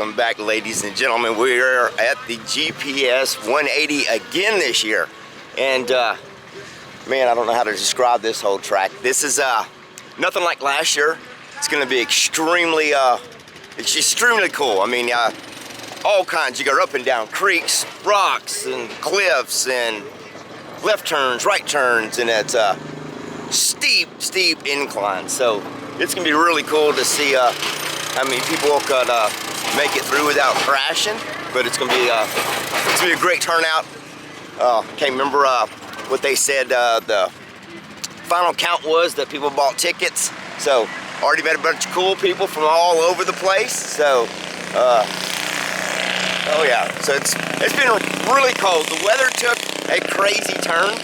Welcome back, ladies and gentlemen. We're at the GPS 180 again this year. And man, I don't know how to describe this whole track. This is nothing like last year. It's gonna be extremely cool. I mean, all kinds. You go up and down creeks, rocks, and cliffs, and left turns, right turns, and it's a steep incline. So it's gonna be really cool to see how many people could make it through without crashing. But it's gonna be a great turnout. Can't remember what they said the final count was that people bought tickets. So already met a bunch of cool people from all over the place. So oh yeah, so it's been really cold. The weather took a crazy turn.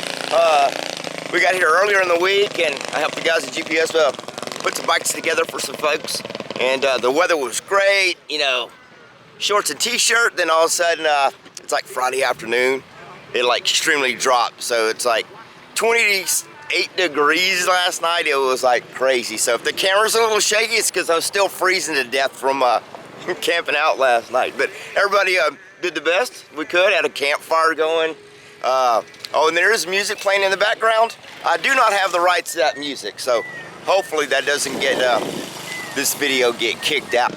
We got here earlier in the week, and I helped the guys at GPS put some bikes together for some folks. And the weather was great, you know, shorts and t-shirt. Then all of a sudden, it's like Friday afternoon, it like extremely dropped. So it's like 28 degrees last night. It was like crazy. So if the camera's a little shaky, it's because I was still freezing to death from camping out last night. But everybody did the best we could, had a campfire going. Oh, and there is music playing in the background. I do not have the rights to that music, so hopefully that doesn't get this video get kicked out.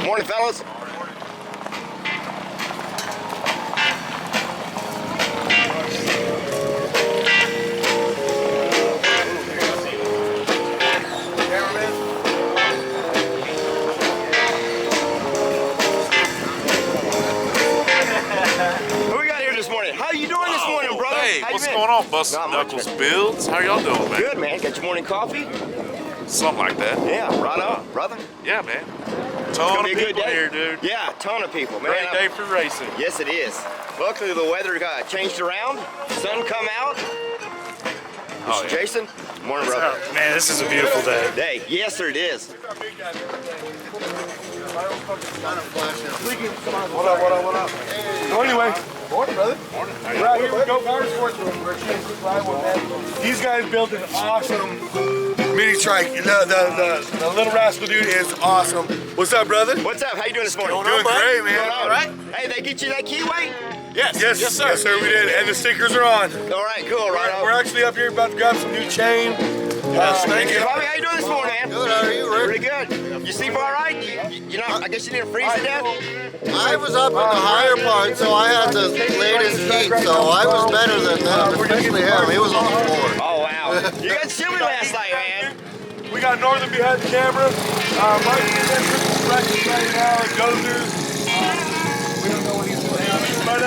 Morning, fellas. What's going on, Busted Knuckles Builds? How y'all doing, man? Good, man. Got your morning coffee? Something like that. Yeah, right on, brother. Yeah, man. Ton of people here, dude. Yeah, ton of people, man. Great day for racing. Yes, it is. Luckily, the weather changed around. Sun come out. Oh, yeah. Jason, morning, brother. Man, this is a beautiful day. Yes, sir, it is. What up? So anyway, morning, brother. Morning. We're out here with Go Power Sports. We're man. These guys built an awesome mini trike. The little rascal dude is awesome. What's up, brother? What's up? How you doing this morning? Doing great, man. All right. Hey, they get you that keyway? Yes, sir. Yes, sir, we did. And the stickers are on. All right, cool. Right. We're actually up here about to grab some new chain. Thank you. Bobby, how you doing this morning, man? Good, how are you, Rick? Pretty good. You sleep all right? You know, I guess you didn't freeze to death? I was up in the higher part, so I had the latest heat, so I was better than them, especially him. He was on the floor. Oh, wow. You got chilly last night, man. We got Northern behind the camera. Mike is in practice right now at Gozer. We don't know what he's doing, but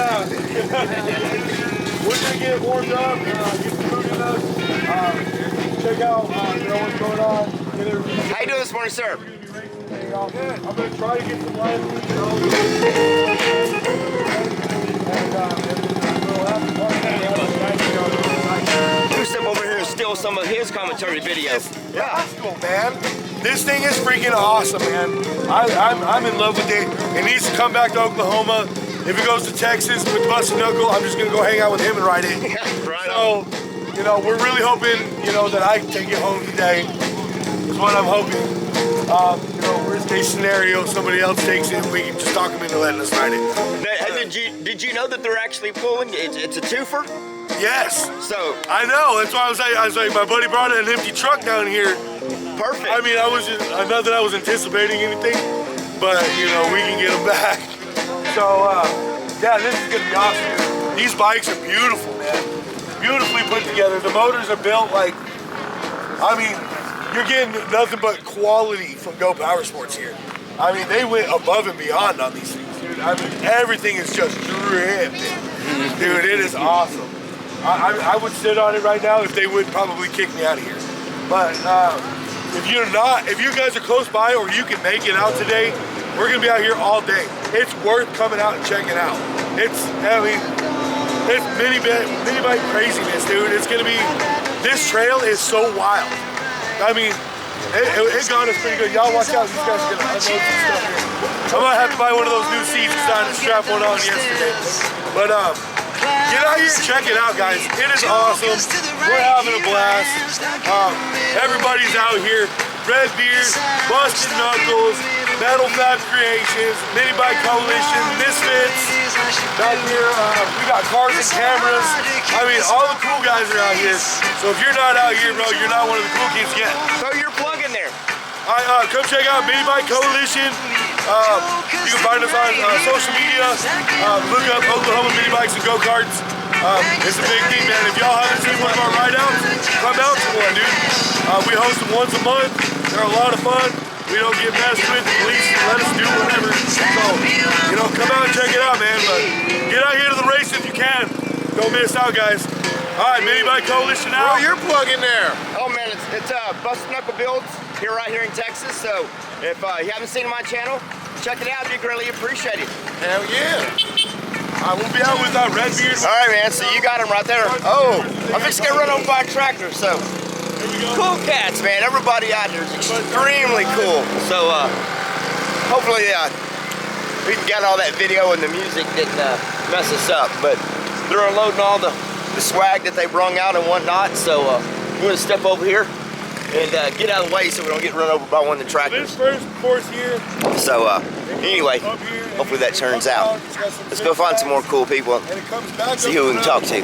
we're going to get warmed up, get some food in us. Check out what's going on. How you doing this morning, sir? I'm going to try to get some live You step over here and steal some of his commentary videos. Yeah, that's cool, man. This thing is freaking awesome, man. I'm in love with it. It needs to come back to Oklahoma. If it goes to Texas with Busted Knuckle, I'm just going to go hang out with him and ride it. Right so, you know, we're really hoping, you know, that I can take it home today. Is what I'm hoping. You know, worst case scenario, somebody else takes it and we can just talk them into letting us ride it. Did you know that they're actually pulling? It's a twofer? Yes. So I know. That's why I was like, my buddy brought an empty truck down here. Perfect. I mean, not that I was anticipating anything, but you know, we can get them back. So yeah, this is gonna be awesome. These bikes are beautiful, man. Beautifully put together. The motors are built like, I mean, you're getting nothing but quality from Go Power Sports here. I mean, they went above and beyond on these things, dude. I mean, everything is just dripping. Dude, it is awesome. I would sit on it right now if they would probably kick me out of here. But if you guys are close by or you can make it out today, we're gonna be out here all day. It's worth coming out and checking out. It's mini bike craziness, dude. It's gonna be, this trail is so wild. I mean, it got us pretty good. Y'all watch out, these guys are gonna unload some stuff here. I might have to buy one of those new seats, decided to strap one on yesterday. But Get out here and check it out, guys. It is awesome. We're having a blast. Everybody's out here. Redbeard, Busted Knuckles, Metal Fab Creations, Mini Bike Coalition, Misfits. Back here, we got cars and cameras. I mean, all the cool guys are out here. So if you're not out here, bro, you're not one of the cool kids yet. Throw your plug in there. Come check out Mini Bike Coalition. You can find us on social media. Look up Oklahoma Mini Bikes and Go-Karts. It's a big thing, man. If y'all haven't seen one of our ride-outs, come out to one, dude. We host them once a month. They're a lot of fun. We don't get messed with. The police let us do whatever. So, you know, come out and check it out, man. But get out here to the race if you can. Don't miss out, guys. All right, Mini Bike Coalition out. Oh, you're plugging there. Oh man, it's Busted Knuckle Builds right here in Texas. So if you haven't seen my channel, check it out. It'd be greatly appreciated. Hell yeah. We'll be out with our Redbeard. All right, man. So you got him right there. Oh, I'm just gonna run over by a tractor. So cool cats, man. Everybody out there is extremely cool. So hopefully we got all that video and the music didn't mess us up. But they're unloading all the swag that they brung out and whatnot. So we're gonna step over here and get out of the way so we don't get run over by one of the tractors. This first course here. So anyway, hopefully that turns out. Let's go find some more cool people and see who we can talk to.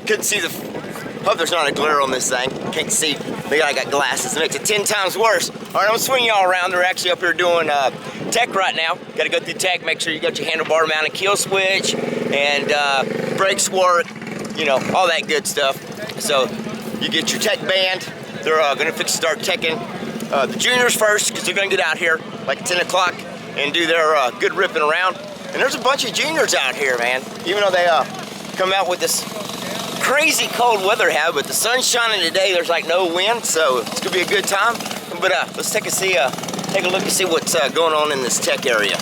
Couldn't see the, hope there's not a glare on this thing. Can't see, maybe I got glasses. It makes it 10 times worse. All right, I'm gonna swing y'all around. They're actually up here doing tech right now. Gotta go through tech, make sure you got your handlebar mounted kill switch and brakes work, you know, all that good stuff. So you get your tech band. They're gonna start teching the juniors first because they're gonna get out here like at 10 o'clock and do their good ripping around. And there's a bunch of juniors out here, man. Even though they come out with this crazy cold weather have, but the sun's shining today. There's like no wind, so it's gonna be a good time. But let's take a look and see what's going on in this tech area.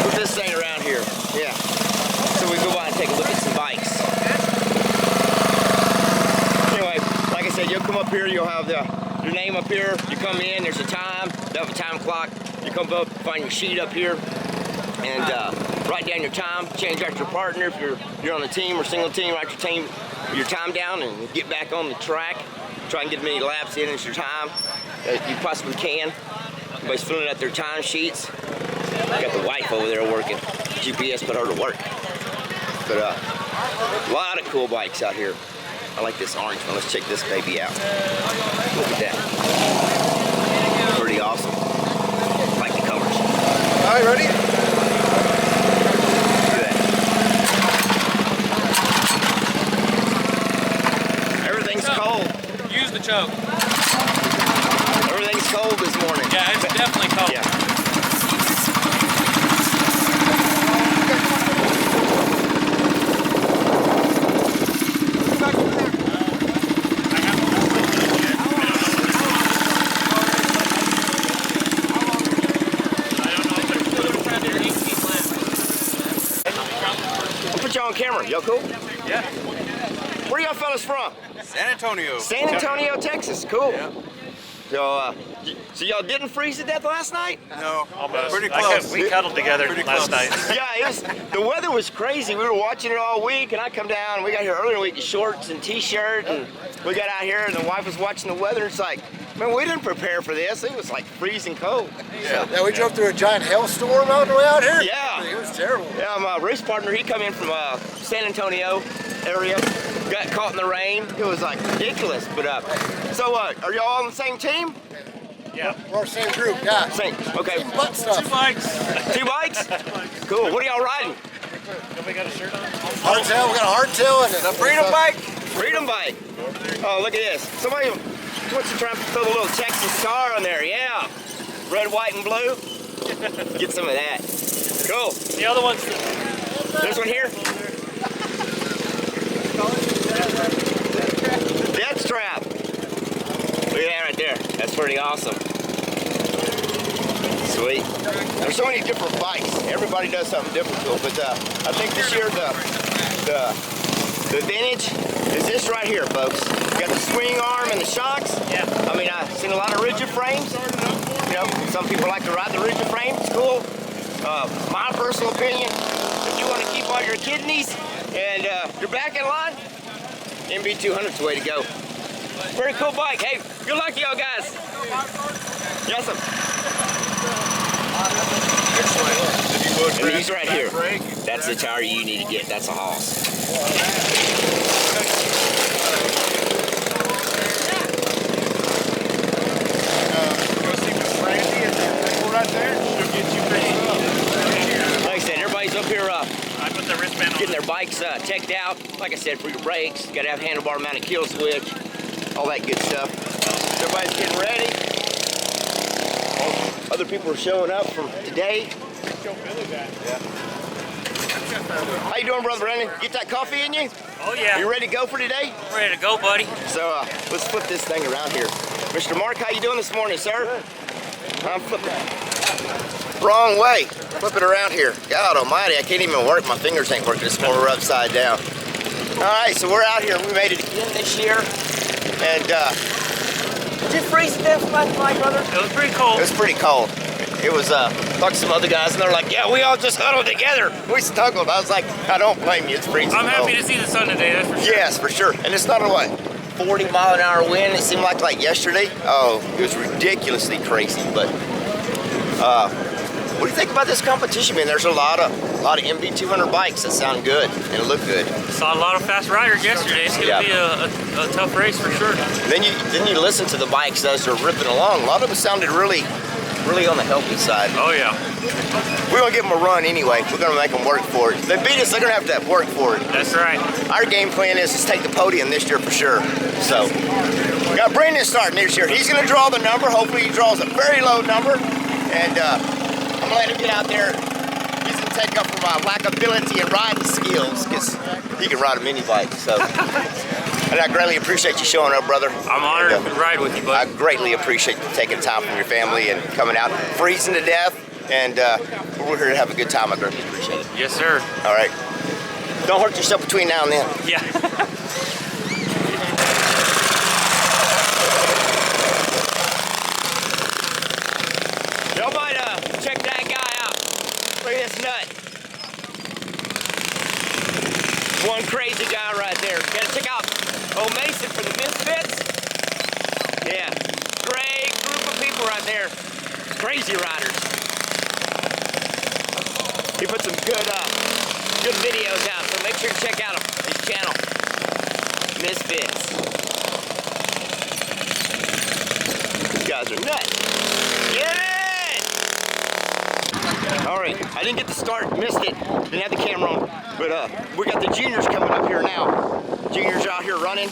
Put this thing around here, yeah. So we go by and take a look at some bikes. Anyway, like I said, you'll come up here. You'll have your name up here. You come in. There's a time. They have a time clock. You come up, find your sheet up here, and write down your time, change out your partner if you're on a team or single team, write your time down and get back on the track. Try and get as many laps in as your time that you possibly can. Everybody's filling out their time sheets. Got the wife over there working. GPS put her to work. But a lot of cool bikes out here. I like this orange one. Let's check this baby out. Look at that. Pretty awesome. I like the colors. All right, ready? Everything's cold. Use the choke. Everything's cold this morning. Yeah, it's definitely cold. Yeah. I'll put y'all on camera. Y'all cool? Yeah. Where y'all fellas from? San Antonio. San Antonio, Texas. Cool. Yeah. So y'all didn't freeze to death last night? No, almost. Pretty close. We cuddled together last night. Yeah, the weather was crazy. We were watching it all week, and I come down. We got here earlier in the week in shorts and t-shirt, and we got out here, and the wife was watching the weather. It's like, man, we didn't prepare for this. It was like freezing cold. Yeah. Yeah, we drove through a giant hailstorm on the way out here. Yeah. It was terrible. Yeah, my race partner, he come in from San Antonio area, got caught in the rain. It was like ridiculous. But so are y'all on the same team? Yeah. We're our same group, yeah. Same. Okay. Team butt stuff. 2 bikes. 2 bikes? Cool. What are y'all riding? Nobody got a shirt on? Hardtail, we got a hardtail and a freedom bike. Freedom bike. Oh, look at this. Somebody wants to try and throw the little Texas star on there. Yeah. Red, white, and blue. Get some of that. Cool. The other one's... This one here? Death Trap. Look at that right there. That's pretty awesome. Sweet. There's so many different bikes. Everybody does something different to it. But I think this year the vintage is this right here, folks. You got the swing arm and the shocks. Yeah. I mean, I've seen a lot of rigid frames. You know, some people like to ride the rigid frame. It's cool. My personal opinion, if you want to keep all your kidneys and your back in line, MB200's the way to go. Very cool bike. Hey, good luck to y'all guys. Yes, sir. And these right here, that's the tire you need to get. That's a Haas. Like I said, everybody's up here I put the wristband on. getting their bikes checked out. Like I said, for your brakes, you gotta have handlebar mounted kill switch, all that good stuff. Everybody's getting ready. Other people are showing up from today. How you doing, Brother Brandon? Get that coffee in you? Oh yeah. You ready to go for today? I'm ready to go, buddy. So let's flip this thing around here. Mr. Mark, how you doing this morning, sir? I'm flipping. Wrong way. Flip it around here. God almighty, I can't even work. My fingers ain't working this morning. We're upside down. All right, so we're out here. We made it again this year. And did it freeze to death last night, brother? It was pretty cold. It was pretty cold. It was, talked to some other guys, and they're like, yeah, we all just huddled together. We snuggled. I was like, I don't blame you. It's freezing I'm happy cold. to see the sun today, that's for sure. Yes, for sure. And it's not a what? 40-mile-an-hour wind. It seemed like yesterday. Oh, it was ridiculously crazy. But what do you think about this competition, man? There's a lot of MB200 bikes that sound good and look good. Saw a lot of fast riders yesterday. It's gonna be a tough race for sure. Then you listen to the bikes as they're ripping along. A lot of them sounded really on the healthy side. Oh yeah. We're gonna give them a run anyway. We're gonna make them work for it. If they beat us, they're gonna have to work for it. That's right. Our game plan is to take the podium this year for sure. So, we got Brandon starting this year. He's gonna draw the number. Hopefully he draws a very low number. And I'm gonna let him get out there. He's gonna take up for my lack of ability and riding skills, because he can ride a mini bike. So, and I greatly appreciate you showing up, brother. I'm honored to ride with you, I buddy. greatly appreciate you taking time from your family and coming out, freezing to death. And we're here to have a good time. I greatly appreciate it. Yes, sir. All right. Don't hurt yourself between now and then. Yeah. Y'all might check that guy out. Look at this nut. One crazy guy right there. Gotta check out old Mason for the Misfits. Yeah, great group of people right there. Crazy riders. He put some good videos out, so make sure to check out his channel, Misfits. These guys are nuts. Get it! All right, I didn't get the start, missed it. Didn't have the camera on, but we got the juniors coming up here now. Juniors out here running.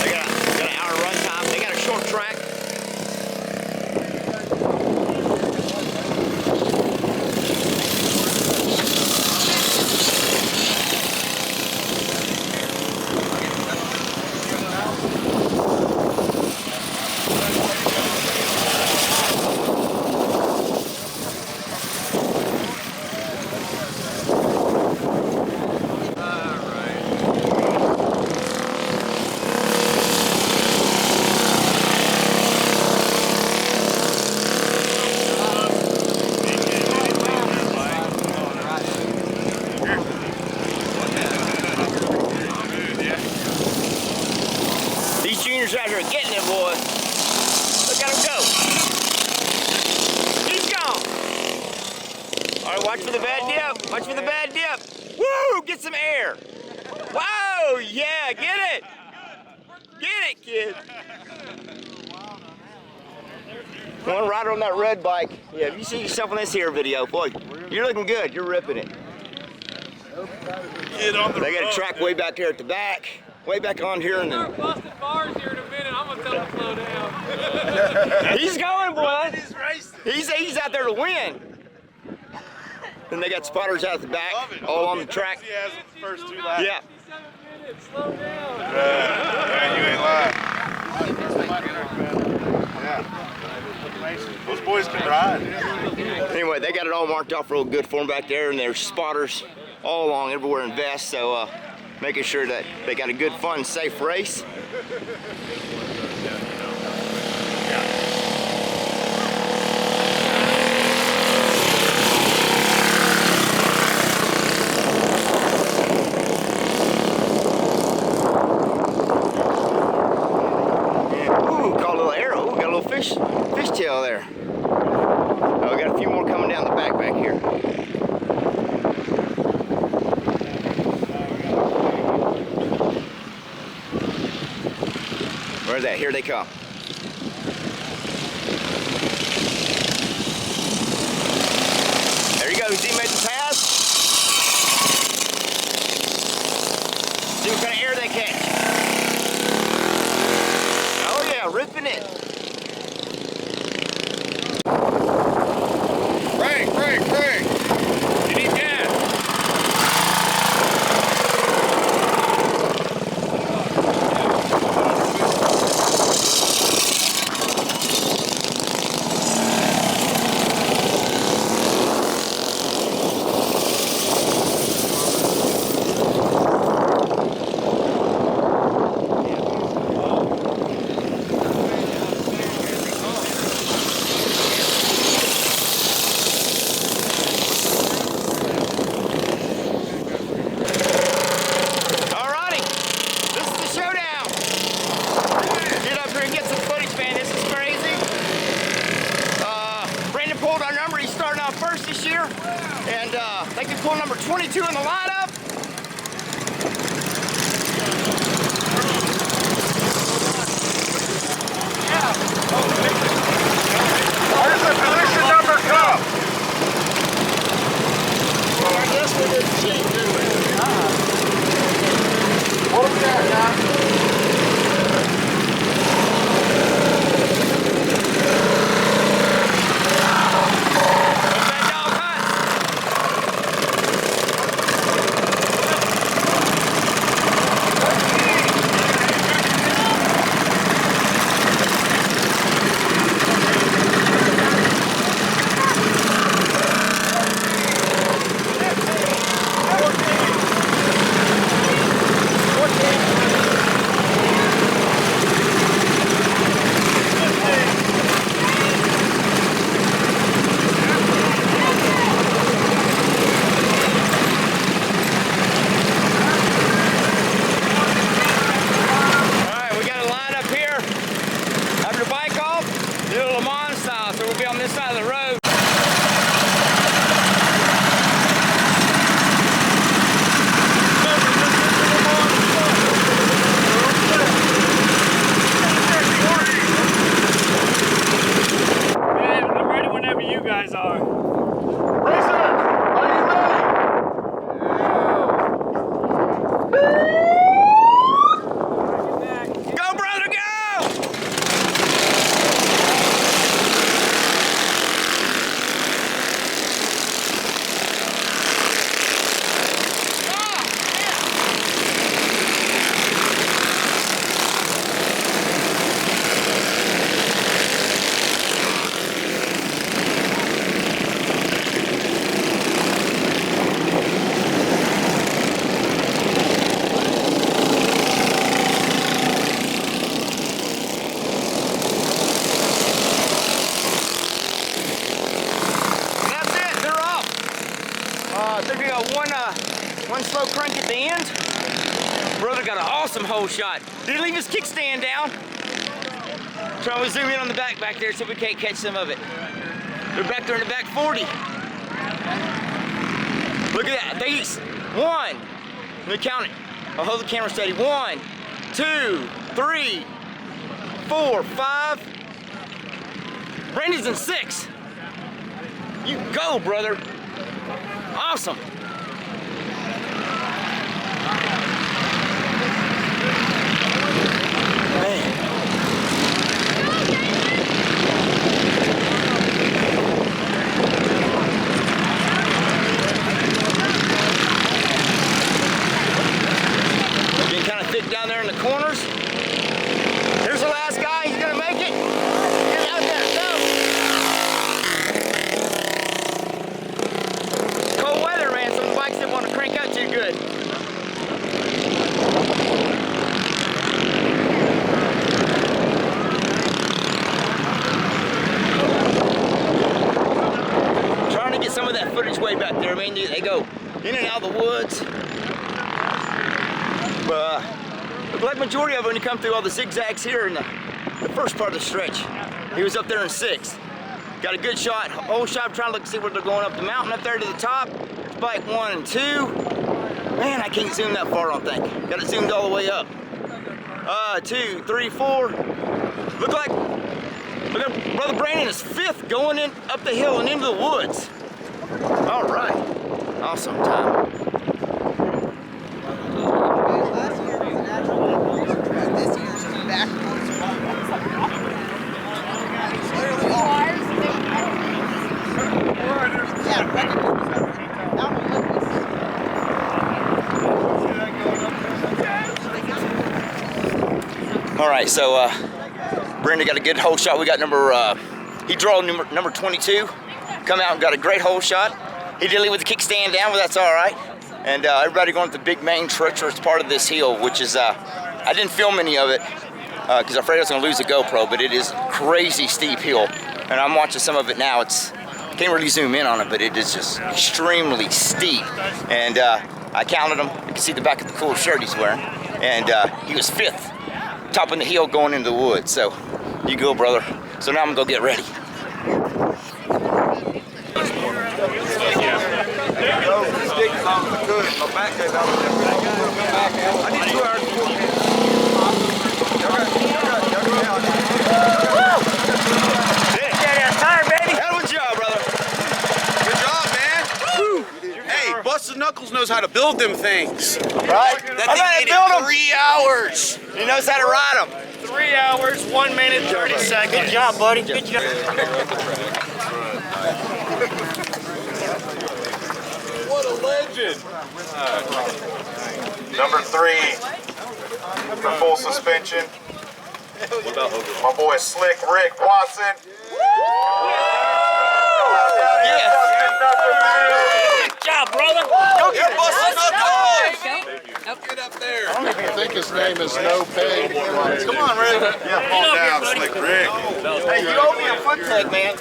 They got an hour run time. They got a short track. Out here getting it, boys. Look at him go. He's gone. All right, watch for the bad dip. Watch for the bad dip. Woo! Get some air. Whoa! Yeah, get it. Get it, kid. One rider on that red bike. Yeah, if you see yourself on this here video, boy, you're looking good. You're ripping it. They got a track way back there at the back. Way back on here, and then busting bars here in a minute. I'm gonna tell him to slow down. he's going, boy. He's out there to win. Then they got spotters out the back, all on the track. He has the first two laps. Yeah. 57 minutes. Slow down. Man, you ain't lying. Yeah. Those boys can ride. Anyway, they got it all marked off real good for them back there, and there's spotters all along everywhere in vests. So. Making sure that they got a good, fun, safe race. fishtail there. Oh, we got a few more coming down the back here. Where's that? Here they come. There you go. Z made the pass. See what kind of air they catch. Oh yeah, ripping it. Break. You need gas. Alrighty, this is the showdown. Get up here and get some footage, man. This is crazy. Brandon pulled our number. He's starting off first this year, and I think he pulled number 22 in the lineup. Where's the position number come? Well, I guess we didn't cheat, did we? What was that, Doc? What's that dog hunt? Alright, we got a line up here. Have your bike off. Do a Le Mans style, so we'll be on this side of the road. Man, I'm ready whenever you guys are. Go, brother, go! That's it, they're off. I think we got one slow crank at the end. Brother got an awesome hole shot. Didn't leave his kickstand down. Trying to zoom in on the back there, see if we can't catch some of it. They're back there in the back 40. Look at that, one. Let me count it. I'll hold the camera steady. 1, 2, 3, 4, 5. Brandon's in 6. You go, brother. Awesome. Man. Getting kind of thick down there in the corners. Here's the last guy. He's gonna make it. Get out there. Go. Cold weather, man. Some bikes didn't want to crank out too good. Trying to get some of that footage way back there. I mean, they go in and out of the woods. But look like majority of it when you come through all the zigzags here in the first part of the stretch. He was up there in 6th. Got a good shot, whole shot, trying to look, see where they're going up the mountain up there to the top. It's bike 1 and 2. Man, I can't zoom that far, I don't think. Got it zoomed all the way up. 2, 3, 4. Look like Brother Brandon is 5th going in up the hill and into the woods. All right, awesome time. All right, so Brenda got a good hole shot. We got he drew number 22. Come out and got a great hole shot. He did leave with the kickstand down, but that's all right. And everybody going up the big main treacherous part of this hill, which is, I didn't film any of it because I'm afraid I was gonna lose the GoPro, but it is crazy steep hill. And I'm watching some of it now. Can't really zoom in on it, but it is just extremely steep. And I counted him. You can see the back of the cool shirt he's wearing. And he was 5th, topping the hill going into the woods. So you go, brother. So now I'm gonna go get ready. Busted Knuckles knows how to build them things. Right? That thing needed 3 hours. He knows how to ride them. 3 hours, 1 minute, 30 seconds. Good job, buddy. Good job. What a legend. Number 3 for full suspension. My boy Slick Rick Watson. Yes. Good job, brother. Go get Busted Knuckles. Get up there. I think his name is No Pay. Come on, Rick. Yeah, fall down, Slick Rick. Hey, you owe me a foot tag, man.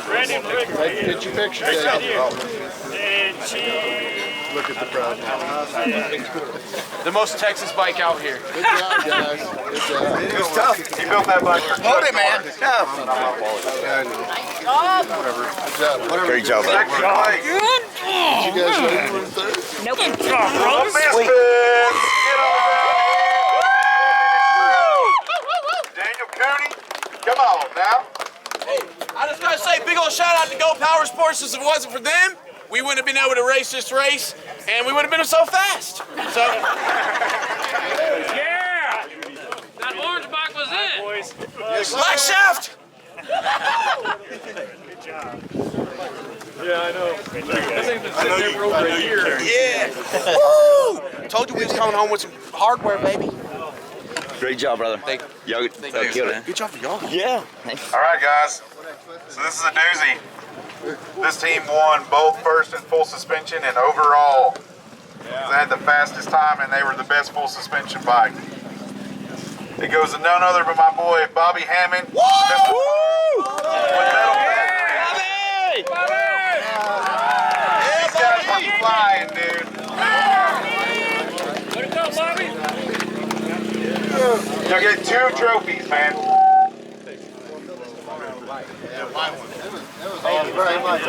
Brandon Rick right here. Get your picture Right taken. here. And she... Look at the crowd. The most Texas bike out here. Good job, guys. Good job. It was tough. He built that bike for Hold it, man. Good job. Great job, buddy. second place. Did you guys ready for the third? Nope. Good job, brother. Misfits. Get on. Daniel Cooney. Come on now. I just gotta say, big old shout out to Go Power Sports. If it wasn't for them, we wouldn't have been able to race this race, and we would have been so fast. So, Yeah. That orange bike was it. Black Shaft. Good job. Yeah, I know. This ain't been sitting there for over a year. Yeah. Woo! Told you we was coming home with some hardware, baby. Great job, brother. Thank you. Yo, killed it. Good job for y'all. Yeah. Thanks. All right, guys. So this is a doozy. This team won both first and full suspension and overall. They had the fastest time and they were the best full suspension bike. It goes to none other but my boy Bobby Hammond. With Metal Factory. These guys were flying, dude. Way to go, Bobby. You'll get 2 trophies, man. Thank you very much.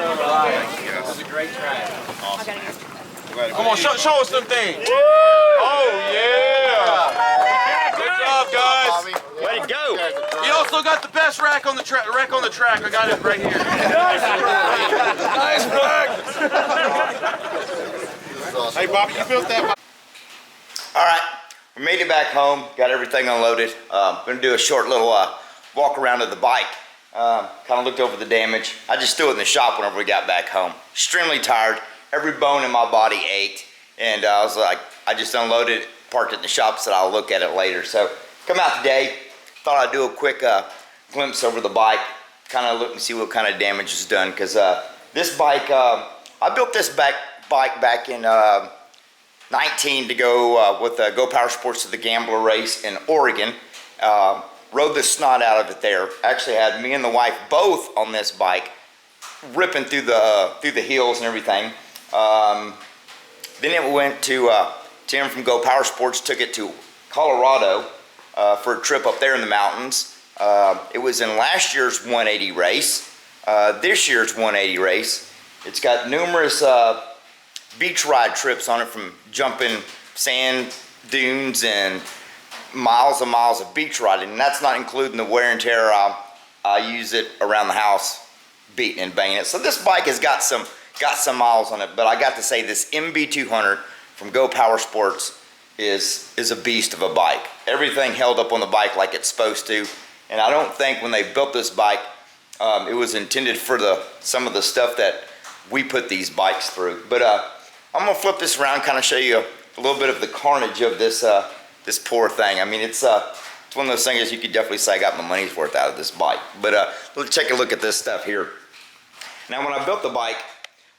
Come on, show us them things. Oh, yeah. Good job, guys. Way to go. You also got the best wreck on the track. I got it right here. Nice wreck. Hey, Bobby, you built that bike. All right, we made it back home, got everything unloaded. Gonna do a short little walk around of the bike. Kind of looked over the damage. I just threw it in the shop whenever we got back home. Extremely tired, every bone in my body ached. And I was like, I just unloaded it, parked it in the shop, said I'll look at it later. So come out today, thought I'd do a quick glimpse over the bike, kind of look and see what kind of damage is done. Cause this bike, I built this bike back in 19 to go with Go Power Sports to the Gambler race in Oregon. Rode the snot out of it there. Actually had me and the wife both on this bike, ripping through the hills and everything. Then it went to Tim from Go Power Sports, took it to Colorado, for a trip up there in the mountains. It was in last year's 180 race, this year's 180 race. It's got numerous beach ride trips on it, from jumping sand dunes and miles and miles of beach riding, and that's not including the wear and tear. I use it around the house, beating and banging it. So this bike has got some miles on it, but I got to say this MB200 from Go Power Sports is a beast of a bike. Everything held up on the bike like it's supposed to, and I don't think when they built this bike it was intended for some of the stuff that we put these bikes through. But I'm gonna flip this around, kind of show you a little bit of the carnage of this this poor thing. I mean, it's one of those things you could definitely say I got my money's worth out of this bike. But let's take a look at this stuff here. Now, when I built the bike,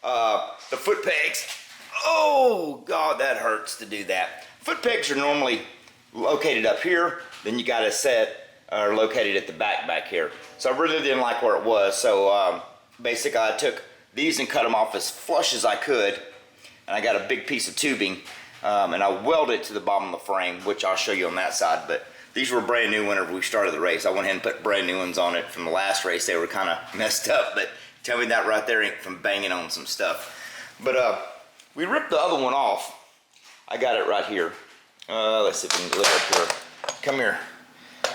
the foot pegs, oh God, that hurts to do that. Foot pegs are normally located up here, then you got a set located at the back here. So I really didn't like where it was, so basically I took these and cut them off as flush as I could, and I got a big piece of tubing, and I welded it to the bottom of the frame, which I'll show you on that side. But these were brand new whenever we started the race. I went ahead and put brand new ones on it from the last race. They were kind of messed up, but tell me that right there ain't from banging on some stuff. But we ripped the other one off. I got it right here. Let's see if we can look up here. Come here.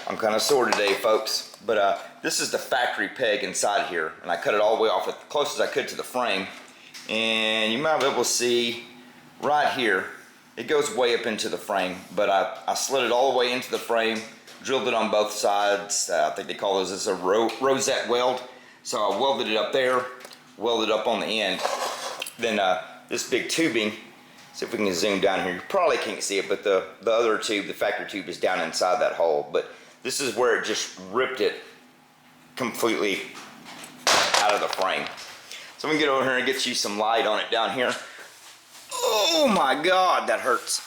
I'm kind of sore today, folks. But this is the factory peg inside here, and I cut it all the way off as close as I could to the frame. And you might be able to see right here, it goes way up into the frame, but I slid it all the way into the frame, drilled it on both sides. I think they call this a rosette weld. So I welded it up there, welded up on the end. Then this big tubing, see if we can zoom down here. You probably can't see it, but the other tube, the factory tube, is down inside that hole. But this is where it just ripped it completely out of the frame. So I'm gonna get over here and get you some light on it down here. Oh my God, that hurts.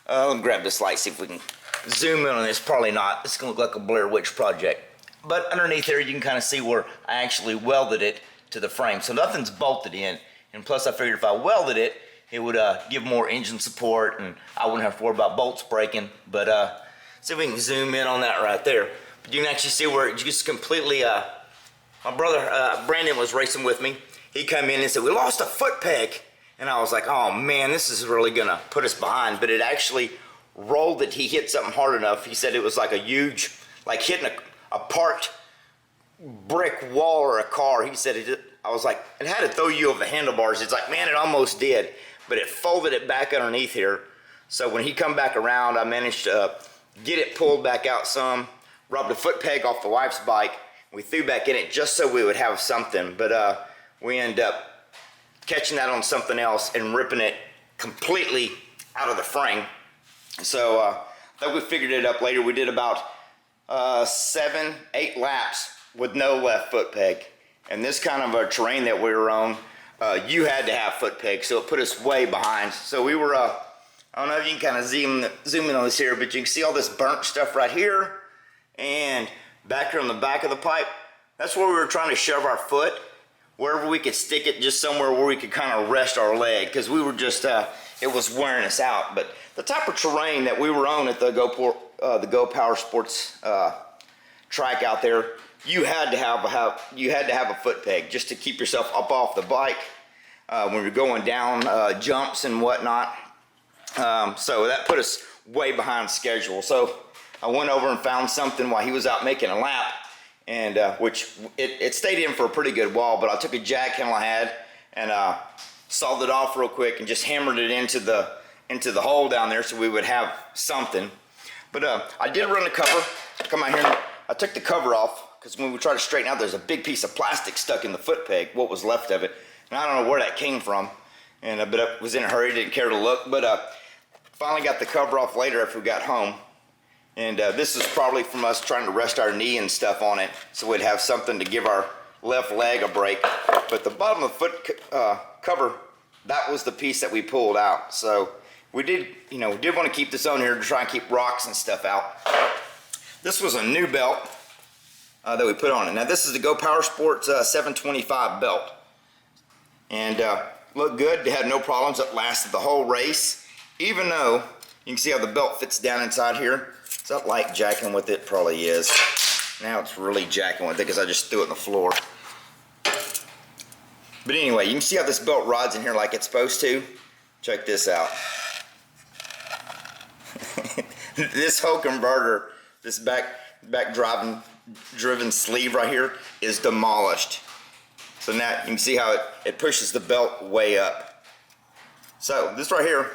Let me grab this light, see if we can zoom in on this. Probably not. It's gonna look like a Blair Witch Project. But underneath there, you can kind of see where I actually welded it to the frame. So nothing's bolted in. And plus, I figured if I welded it, it would give more engine support, and I wouldn't have to worry about bolts breaking. But see if we can zoom in on that right there. But you can actually see where it just completely, my brother, Brandon, was racing with me. He come in and said, we lost a foot peg. And I was like, oh man, this is really gonna put us behind. But it actually rolled it. He hit something hard enough. He said it was like a huge, like hitting a parked brick wall or a car. He said I was like, it had to throw you over the handlebars. It's like, man, it almost did. But it folded it back underneath here. So when he come back around, I managed to get it pulled back out some, rubbed a foot peg off the wife's bike. We threw back in it just so we would have something. But we ended up catching that on something else and ripping it completely out of the frame. So I think we figured it up later. We did about 7, 8 laps with no left foot peg. And this kind of a terrain that we were on, you had to have foot pegs, so it put us way behind. So we were, I don't know if you can kind of zoom in on this here, but you can see all this burnt stuff right here, and back here on the back of the pipe. That's where we were trying to shove our foot, wherever we could stick it, just somewhere where we could kind of rest our leg, because we were just, it was wearing us out. But the type of terrain that we were on at the Go Power Sports track out there, you had to have a foot peg just to keep yourself up off the bike when you're going down jumps and whatnot. So that put us way behind schedule. So I went over and found something while he was out making a lap, and which it stayed in for a pretty good while. But I took a jack handle I had and sawed it off real quick and just hammered it into the hole down there so we would have something. But I did run the cover. Come out here and I took the cover off, because when we try to straighten out, there's a big piece of plastic stuck in the foot peg, what was left of it. And I don't know where that came from. And but I was in a hurry, didn't care to look. But finally got the cover off later after we got home. And this is probably from us trying to rest our knee and stuff on it, so we'd have something to give our left leg a break. But the bottom of the foot cover, that was the piece that we pulled out. So we did want to keep this on here to try and keep rocks and stuff out. This was a new belt that we put on it. Now this is the Go Power Sports 725 belt. And looked good, it had no problems, it lasted the whole race. Even though, you can see how the belt fits down inside here. Is that light jacking with it? Probably is. Now it's really jacking with it because I just threw it on the floor. But anyway, you can see how this belt rides in here like it's supposed to. Check this out. This whole converter, this back driven sleeve right here is demolished. So now you can see how it pushes the belt way up. So this right here,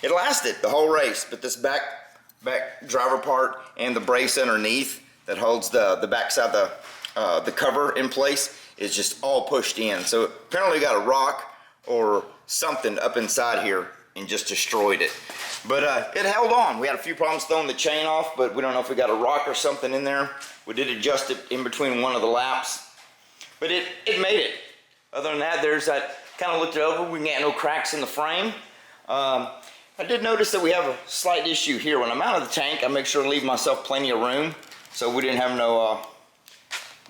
it lasted the whole race, but this back driver part and the brace underneath that holds the backside of the cover in place is just all pushed in. So apparently got a rock or something up inside here and just destroyed it. But it held on. We had a few problems throwing the chain off, but we don't know if we got a rock or something in there. We did adjust it in between one of the laps, but it made it. Other than that, there's that, kind of looked it over. We got no cracks in the frame. I did notice that we have a slight issue here. When I'm out of the tank, I make sure to leave myself plenty of room. So we didn't have no,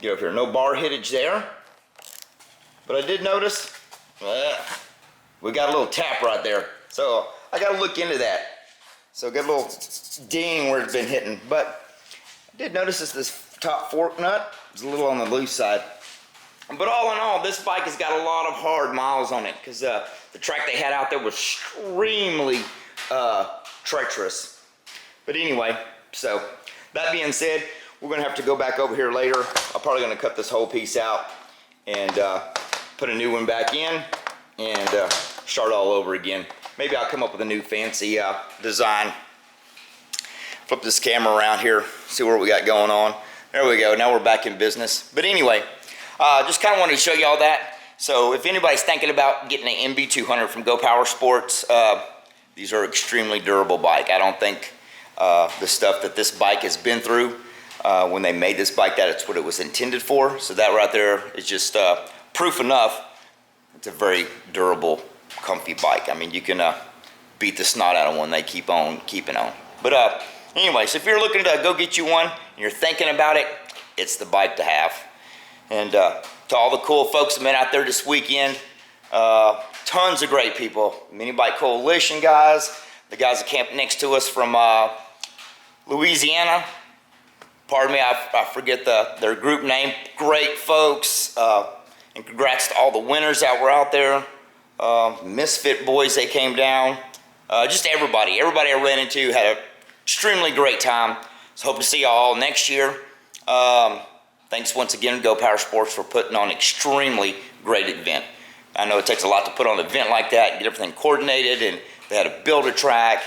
get up here, no bar hittage there. But I did notice, we got a little tap right there. So I got to look into that. So got a little ding where it's been hitting. But I did notice this top fork nut is a little on the loose side. But all in all, this bike has got a lot of hard miles on it because the track they had out there was extremely treacherous. But anyway, so that being said, we're going to have to go back over here later. I'm probably going to cut this whole piece out and put a new one back in and start all over again. Maybe I'll come up with a new fancy design. Flip this camera around here, see what we got going on. There we go, now we're back in business. But anyway, just kind of wanted to show you all that. So if anybody's thinking about getting an MB200 from Go Power Sports, these are extremely durable bike. I don't think the stuff that this bike has been through when they made this bike, that it's what it was intended for. So that right there is just proof enough. It's a very durable, comfy bike. I mean, you can beat the snot out of one. They keep on keeping on. But anyway, so if you're looking to go get you one and you're thinking about it, it's the bike to have. And to all the cool folks that met out there this weekend, tons of great people. Mini Bike Coalition guys, the guys that camped next to us from Louisiana. Pardon me, I forget their group name. Great folks. And congrats to all the winners that were out there. Misfit boys, they came down. Just everybody I ran into had an extremely great time. So hope to see you all next year. Thanks once again, Go Power Sports, for putting on an extremely great event. I know it takes a lot to put on an event like that, get everything coordinated, and they had to build a track,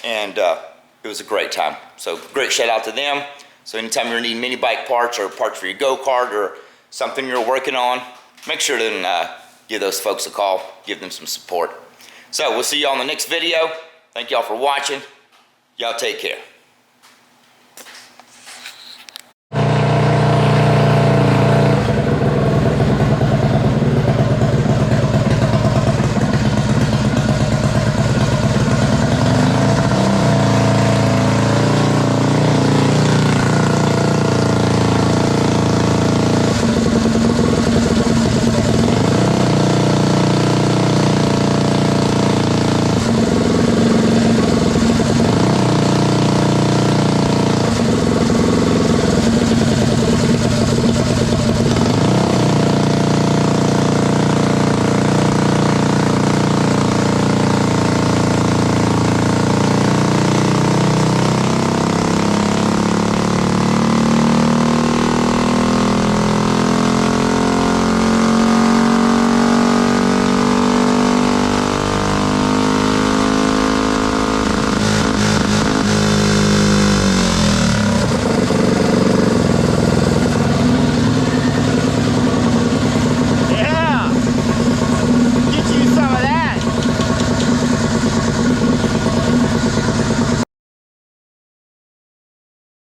and it was a great time. So great shout out to them. So anytime you're needing mini bike parts or parts for your go-kart or something you're working on, make sure to give those folks a call, give them some support. So we'll see y'all in the next video. Thank y'all for watching. Y'all take care.